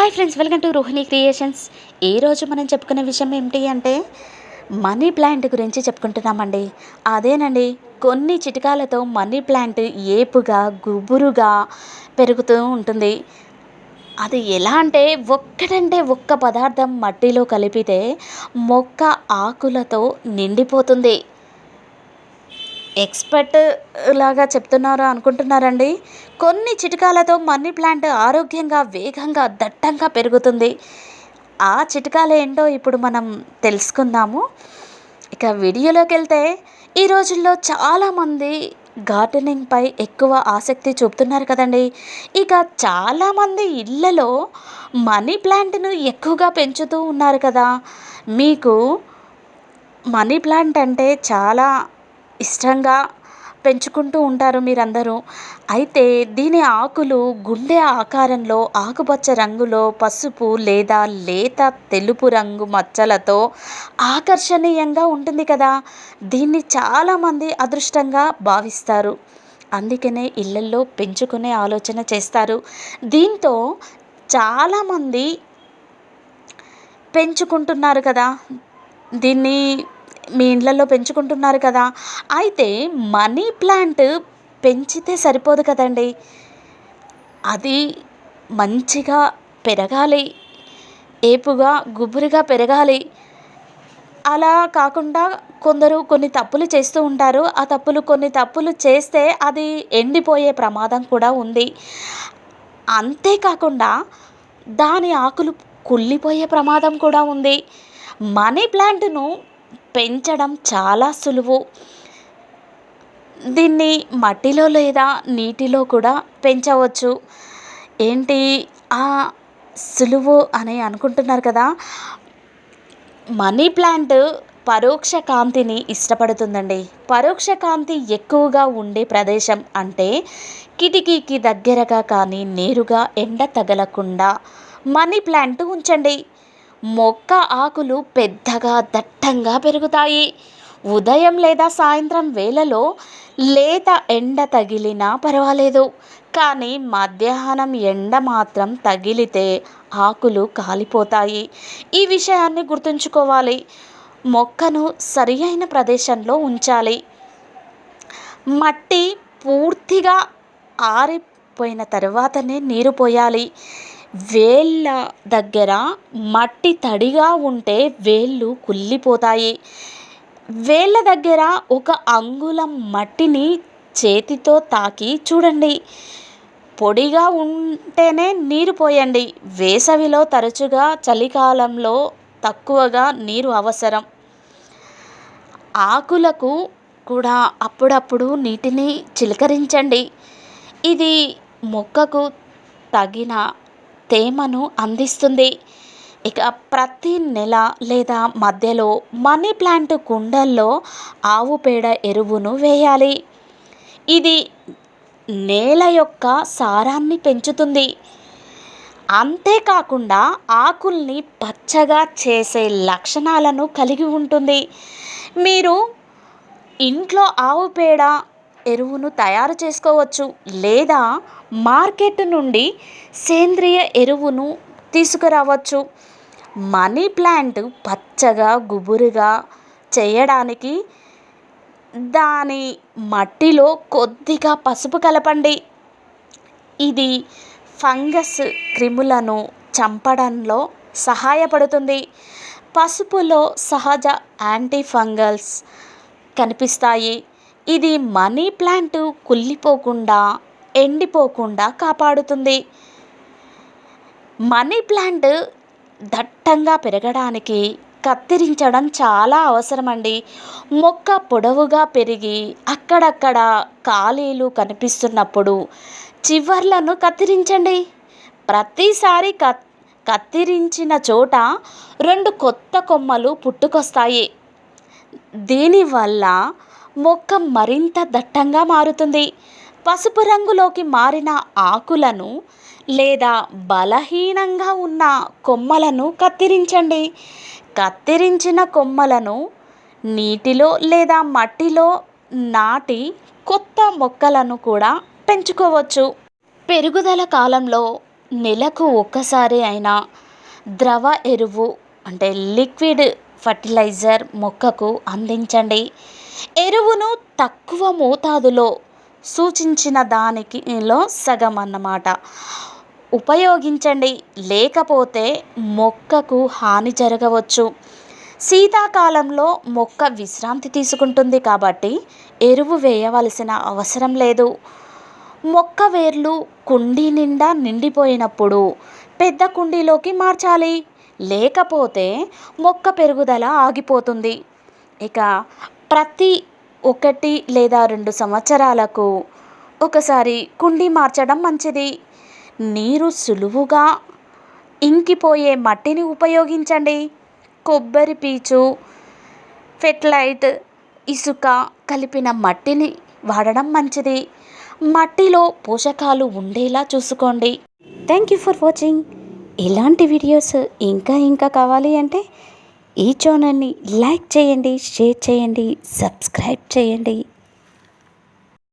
Hi friends, welcome to Rohini creations. ఈరోజు మనం చెప్పుకునే విషయం ఏమిటి అంటే మనీ ప్లాంట్ గురించి చెప్పుకుంటున్నామండి. అదేనండి, కొన్ని చిట్కాలతో మనీ ప్లాంట్ ఏపుగా గుబురుగా పెరుగుతూ ఉంటుంది. అది ఎలా అంటే ఒక్క పదార్థం మట్టిలో కలిపితే మొక్క ఆకులతో నిండిపోతుంది. ఎక్స్‌పర్ట్ లాగా చెప్తున్నారు అనుకుంటున్నారండి. కొన్ని చిట్కాలతో మనీ ప్లాంట్ ఆరోగ్యంగా, వేగంగా, దట్టంగా పెరుగుతుంది. ఆ చిట్కాలేంటో ఇప్పుడు మనం తెలుసుకుందాము. ఇక వీడియోలోకెళ్తే, ఈ రోజుల్లో చాలామంది గార్డెనింగ్‌పై ఎక్కువ ఆసక్తి చూపుతున్నారు కదండీ! ఇక చాలామంది ఇళ్ళలో మనీ ప్లాంట్‌ను ఎక్కువగా పెంచుతూ ఉన్నారు కదా! మీకు మనీ ప్లాంట్ అంటే చాలా ఇష్టంగా పెంచుకుంటూ ఉంటారు మీరందరూ. అయితే దీని ఆకులు గుండె ఆకారంలో, ఆకుపచ్చ రంగులో, పసుపు లేదా లేత తెలుపు రంగు మచ్చలతో ఆకర్షణీయంగా ఉంటుంది కదా! దీన్ని చాలామంది అదృష్టంగా భావిస్తారు. అందుకనే ఇళ్లల్లో పెంచుకునే ఆలోచన చేస్తారు. దీంతో చాలామంది పెంచుకుంటున్నారు కదా! దీన్ని మీ ఇండ్లల్లో పెంచుకుంటున్నారు కదా! అయితే మనీ ప్లాంట్ పెంచితే సరిపోదు కదండీ! అది మంచిగా పెరగాలి. ఏపుగా, గుబురుగా పెరగాలి. అలా కాకుండా కొందరు కొన్ని తప్పులు చేస్తూ ఉంటారు. కొన్ని తప్పులు చేస్తే అది ఎండిపోయే ప్రమాదం కూడా ఉంది. అంతేకాకుండా దాని ఆకులు కుళ్ళిపోయే ప్రమాదం కూడా ఉంది. మనీ ప్లాంట్‌ను పెంచడం చాలా సులువు. దీన్ని మట్టిలో లేదా నీటిలో కూడా పెంచవచ్చు. ఏంటి ఆ సులువు అని అనుకుంటున్నారు కదా! మనీ ప్లాంట్ పరోక్ష కాంతిని ఇష్టపడుతుందండి. పరోక్ష కాంతి ఎక్కువగా ఉండే ప్రదేశం అంటే కిటికీకి దగ్గరగా కానీ నేరుగా ఎండ తగలకుండా మనీ ప్లాంట్ ఉంచండి. మొక్క ఆకులు పెద్దగా దట్టంగా పెరుగుతాయి. ఉదయం లేదా సాయంత్రం వేళలో లేత ఎండ తగిలినా పర్వాలేదు, కానీ మధ్యాహ్నం ఎండ మాత్రం తగిలితే ఆకులు కాలిపోతాయి. ఈ విషయాన్ని గుర్తుంచుకోవాలి. మొక్కను సరియైన ప్రదేశంలో ఉంచాలి. మట్టి పూర్తిగా ఆరిపోయిన తర్వాతనే నీరు పోయాలి. వేళ్ళ దగ్గర మట్టి తడిగా ఉంటే వేళ్ళు కుళ్ళిపోతాయి. వేళ్ళ దగ్గర ఒక అంగుళం మట్టిని చేతితో తాకి చూడండి. పొడిగా ఉంటేనే నీరు పోయండి. వేసవిలో తరచుగా, చలికాలంలో తక్కువగా నీరు అవసరం. ఆకులకు కూడా అప్పుడప్పుడు నీటిని చిలకరించండి. ఇది మొక్కకు తగిన తేమను అందిస్తుంది. ఇక ప్రతి నెల లేదా మధ్యలో మనీ ప్లాంట్ కుండల్లో ఆవు పేడ ఎరువును వేయాలి. ఇది నేల యొక్క సారాన్ని పెంచుతుంది. అంతేకాకుండా ఆకుల్ని పచ్చగా చేసే లక్షణాలను కలిగి ఉంటుంది. మీరు ఇంట్లో ఆవు పేడ ఎరువును తయారు చేసుకోవచ్చు, లేదా మార్కెట్ నుండి సేంద్రియ ఎరువును తీసుకురావచ్చు. మనీ ప్లాంట్ పచ్చగా, గుబురుగా చేయడానికి దాని మట్టిలో కొద్దిగా పసుపు కలపండి. ఇది ఫంగస్ క్రిములను చంపడంలో సహాయపడుతుంది. పసుపులో సహజ యాంటీ ఫంగల్స్ కనిపిస్తాయి. ఇది మనీ ప్లాంట్ కుళ్ళిపోకుండా, ఎండిపోకుండా కాపాడుతుంది. మనీ ప్లాంట్ దట్టంగా పెరగడానికి కత్తిరించడం చాలా అవసరమండి. మొక్క పొడవుగా పెరిగి అక్కడక్కడ ఖాళీలు కనిపిస్తున్నప్పుడు చివర్లను కత్తిరించండి. ప్రతిసారి కత్తిరించిన చోట 2 కొత్త కొమ్మలు పుట్టుకొస్తాయి. దీనివల్ల మొక్క మరింత దట్టంగా మారుతుంది. పసుపు రంగులోకి మారిన ఆకులను లేదా బలహీనంగా ఉన్న కొమ్మలను కత్తిరించండి. కత్తిరించిన కొమ్మలను నీటిలో లేదా మట్టిలో నాటి కొత్త మొక్కలను కూడా పెంచుకోవచ్చు. పెరుగుదల కాలంలో నెలకు ఒక్కసారి అయినా ద్రవ ఎరువు అంటే లిక్విడ్ ఫర్టిలైజర్ మొక్కకు అందించండి. ఎరువును తక్కువ మోతాదులో సూచించిన దానికిలో సగం అన్నమాట ఉపయోగించండి. లేకపోతే మొక్కకు హాని జరగవచ్చు. శీతాకాలంలో మొక్క విశ్రాంతి తీసుకుంటుంది కాబట్టి ఎరువు వేయవలసిన అవసరం లేదు. మొక్క వేర్లు కుండీ నిండా నిండిపోయినప్పుడు పెద్ద కుండీలోకి మార్చాలి. లేకపోతే మొక్క పెరుగుదల ఆగిపోతుంది. ఇక ప్రతి 1 లేదా 2 సంవత్సరాలకు ఒకసారి కుండీ మార్చడం మంచిది. నీరు సులువుగా ఇంకిపోయే మట్టిని ఉపయోగించండి. కొబ్బరి పీచు, ఫెర్టిలైట్, ఇసుక కలిపిన మట్టిని వాడడం మంచిది. మట్టిలో పోషకాలు ఉండేలా చూసుకోండి. Thank you for watching. ఇలాంటి వీడియోస్ ఇంకా కావాలి అంటే ఈ ఛానల్ని లైక్ చేయండి, షేర్ చేయండి, సబ్స్క్రైబ్ చేయండి.